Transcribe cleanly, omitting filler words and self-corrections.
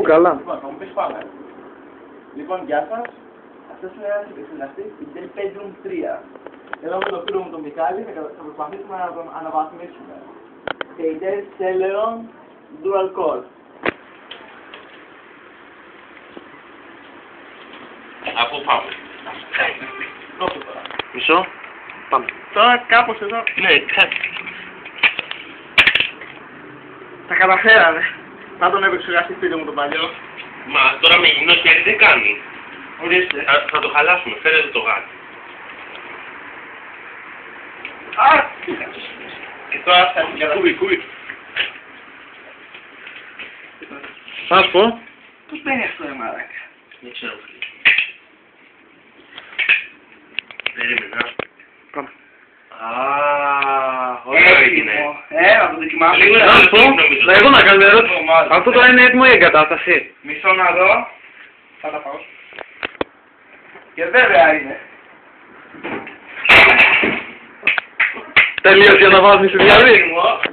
Καλά. Λοιπόν, θα μου πεις πάμε. Λοιπόν, γεια σας. Αυτός είναι ένας επεξεργαστής στην Dell Pentium 3. Εδώ με τον φίλο μου τον Μιχάλη θα προσπαθήσουμε να τον αναβαθμίσουμε. Και η Dell Celeron Dual Core. Από πάμε. Δώσε τώρα. Μισό. Πάμε. Τώρα κάπως εδώ Ναι, τα καταφέραμε. Θα τον επεξεργαστή φίλο μου τον παλιό. μα τώρα με γυμνό χέρι δεν κάνει. Ορίστε. Θα το χαλάσουμε, φέρετε το γάτι. Α! Και τώρα θα την Κούβι, καταφέρει. κούβι. Θα σου πω. Πώς μπαίνει αυτό ρε μαλάκα. Δεν ξέρω. Περίμενα. Πάμε. Ωραίο έγινε. Να το δοκιμάσουμε. Λίγο Να σου πω. Να εγώ να κάνω μια ερώτηση. Αυτό τώρα είναι έτοιμο η εγκατάσταση. Μισό να δω. Θα τα πάω. Και βέβαια είναι. Τελείωσε η αναβάθμιση δηλαδή. Έτοιμο.